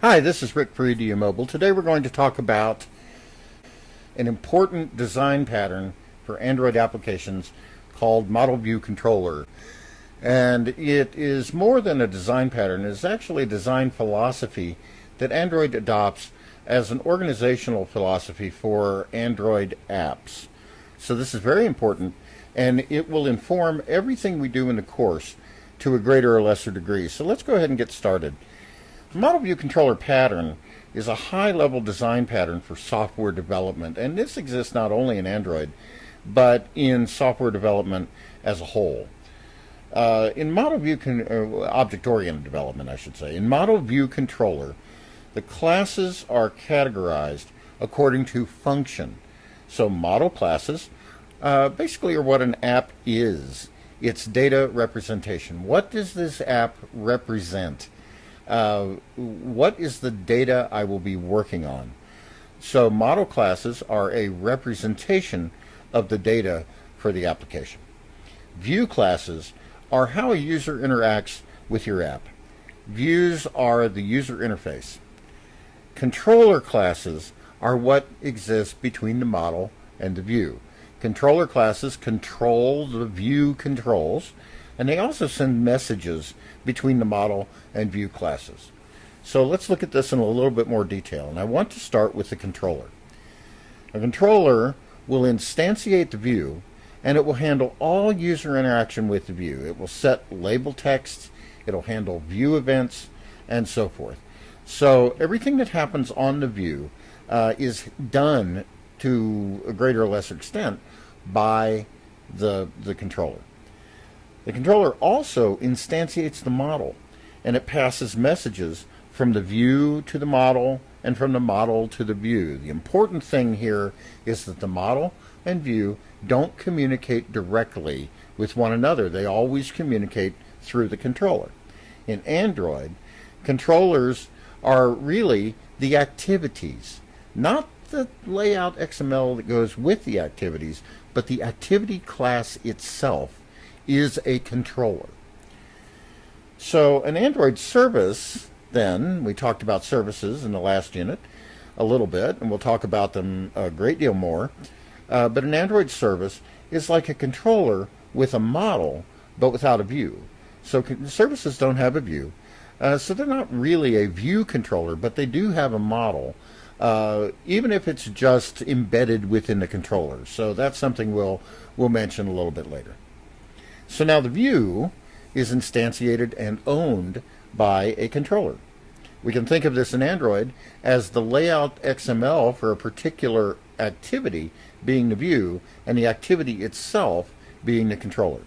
Hi, this is Rick for EDU Mobile. Today we're going to talk about an important design pattern for Android applications called ModelViewController. And it is more than a design pattern. It is actually a design philosophy that Android adopts as an organizational philosophy for Android apps. So this is very important, and it will inform everything we do in the course to a greater or lesser degree. So let's go ahead and get started. ModelViewController Pattern is a high-level design pattern for software development, and this exists not only in Android, but in software development as a whole. In object-oriented development, I should say. In ModelViewController, the classes are categorized according to function. So model classes basically are what an app is. It's data representation. What does this app represent? What is the data I will be working on? So model classes are a representation of the data for the application. View classes are how a user interacts with your app. Views are the user interface. Controller classes are what exists between the model and the view. Controller classes control the view controls, and they also send messages between the model and view classes. So let's look at this in a little bit more detail. And I want to start with the controller. A controller will instantiate the view, and it will handle all user interaction with the view. It will set label text, it will handle view events, and so forth. So everything that happens on the view is done to a greater or lesser extent by the controller. The controller also instantiates the model, and it passes messages from the view to the model and from the model to the view. The important thing here is that the model and view don't communicate directly with one another. They always communicate through the controller. In Android, controllers are really the activities, not the layout XML that goes with the activities, but the activity class itself is a controller. So an Android service, then, we talked about services in the last unit a little bit, and we'll talk about them a great deal more, but an Android service is like a controller with a model, but without a view. So services don't have a view, so they're not really a view controller, but they do have a model, even if it's just embedded within the controller. So that's something we'll mention a little bit later. So now the view is instantiated and owned by a controller. We can think of this in Android as the layout XML for a particular activity being the view, and the activity itself being the controller.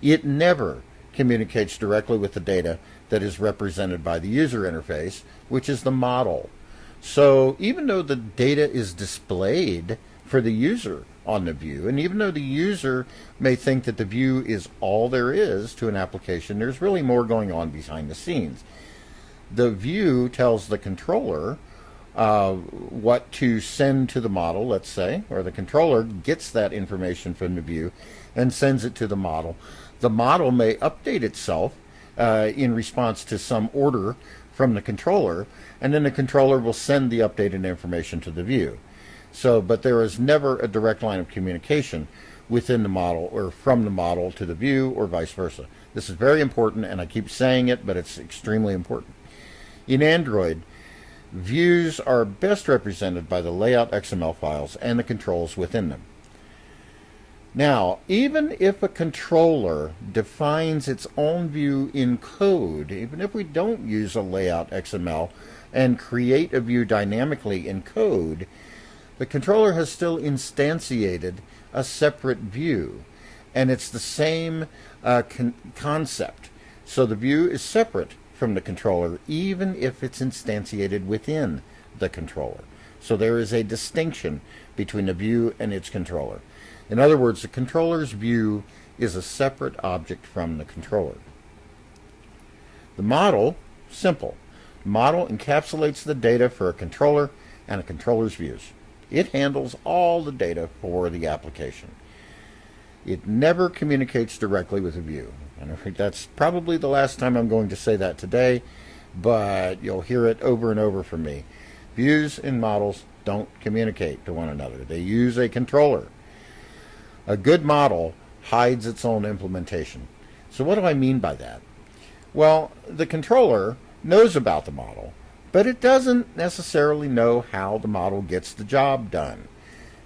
It never communicates directly with the data that is represented by the user interface, which is the model. So even though the data is displayed for the user on the view, and even though the user may think that the view is all there is to an application, there's really more going on behind the scenes. The view tells the controller what to send to the model, let's say, or the controller gets that information from the view and sends it to the model. The model may update itself in response to some order from the controller, and then the controller will send the updated information to the view. So, but there is never a direct line of communication within the model or from the model to the view or vice versa. This is very important, and I keep saying it, but it's extremely important. In Android, views are best represented by the layout XML files and the controls within them. Now, even if a controller defines its own view in code, even if we don't use a layout XML and create a view dynamically in code, the controller has still instantiated a separate view, and it's the same concept. So the view is separate from the controller, even if it's instantiated within the controller. So there is a distinction between the view and its controller. In other words, the controller's view is a separate object from the controller. The model, simple. The model encapsulates the data for a controller and a controller's views. It handles all the data for the application. It never communicates directly with a view. And I think that's probably the last time I'm going to say that today, but you'll hear it over and over from me. Views and models don't communicate to one another. They use a controller. A good model hides its own implementation. So what do I mean by that? Well, the controller knows about the model, but it doesn't necessarily know how the model gets the job done.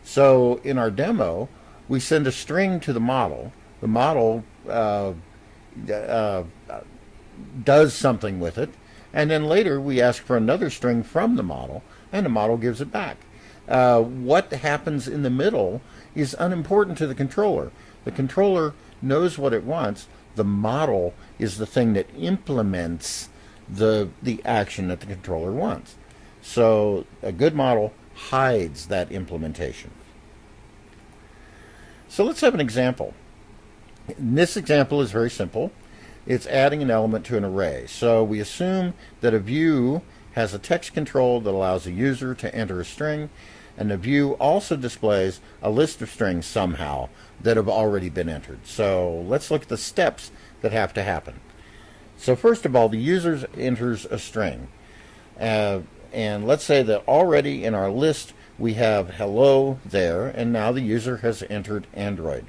So in our demo, we send a string to the model. The model does something with it, and then later we ask for another string from the model, and the model gives it back. What happens in the middle is unimportant to the controller. The controller knows what it wants. The model is the thing that implements the action that the controller wants. So a good model hides that implementation. So let's have an example. This example is very simple. It's adding an element to an array. So we assume that a view has a text control that allows a user to enter a string, and the view also displays a list of strings somehow that have already been entered. So let's look at the steps that have to happen. So first of all, the user enters a string. And let's say that already in our list we have hello there, and now the user has entered Android.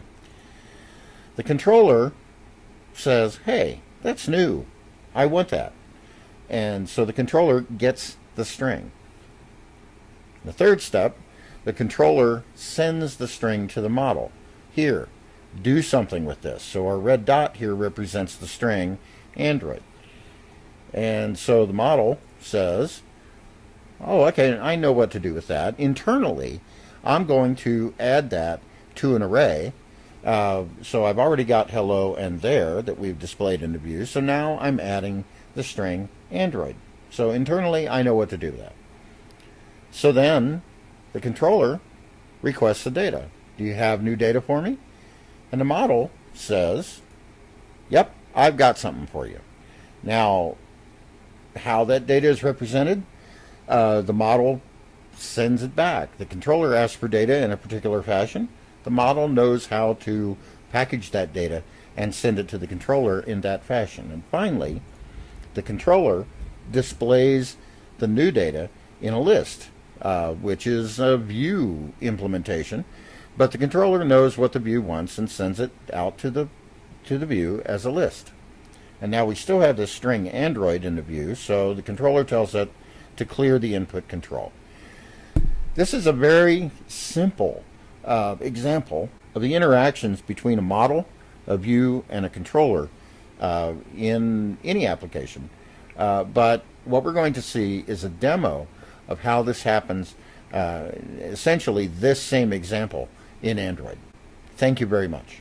The controller says, hey, that's new. I want that. And so the controller gets the string. The third step, the controller sends the string to the model. Here, do something with this. So our red dot here represents the string Android. And so the model says, oh, okay, I know what to do with that. Internally, I'm going to add that to an array. So I've already got hello and there that we've displayed in the view. So now I'm adding the string Android. So internally, I know what to do with that. So then the controller requests the data. Do you have new data for me? And the model says, yep, I've got something for you. Now, how that data is represented, the model sends it back. The controller asks for data in a particular fashion. The model knows how to package that data and send it to the controller in that fashion. And finally, the controller displays the new data in a list, which is a view implementation, but the controller knows what the view wants and sends it out to the view as a list. And now we still have this string Android in the view, so the controller tells it to clear the input control. This is a very simple example of the interactions between a model, a view, and a controller in any application. But what we're going to see is a demo of how this happens, essentially this same example in Android. Thank you very much.